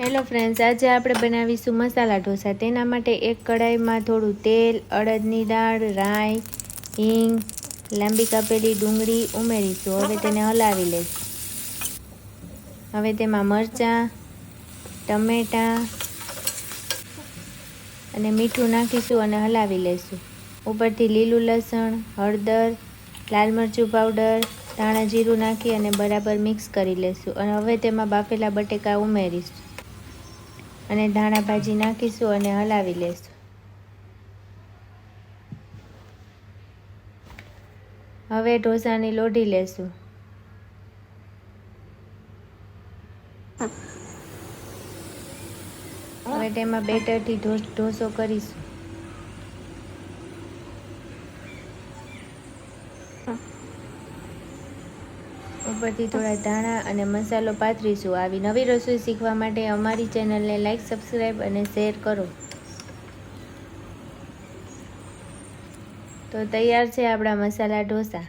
Hello friends, આજે આપણે બનાવીશું મસાલા ઢોસા। તેના માટે એક કઢાઈમાં થોડું તેલ, અડદની દાળ, રાઈ, હિંગ, લાંબી કાપેલી ડુંગળી ઉમેરીશું। હવે તેને હલાવી લઈશું। હવે તેમાં મરચાં, ટમેટાં અને મીઠું નાખીશું અને હલાવી લઈશું। ઉપરથી લીલું લસણ, હળદર, લાલ મરચું પાવડર, ધાણા જીરું નાખી અને બરાબર મિક્સ કરી લઈશું। અને હવે તેમાં બાફેલા બટેકા ઉમેરીશું અને ધાણા ભાજી નાખીશું અને હલાવી લઈશું। હવે ઢોસાની લોઢી લેશું। હવે તેમાં બેટરથી ઢોસો કરીશું। ઉપરથી થોડા ધાણા અને મસાલો પાથરીશું। આવી નવી રસોઈ શીખવા માટે અમારી ચેનલને લાઈક, સબસ્ક્રાઈબ અને શેર કરો। તો તૈયાર છે આપણા મસાલા ઢોસા।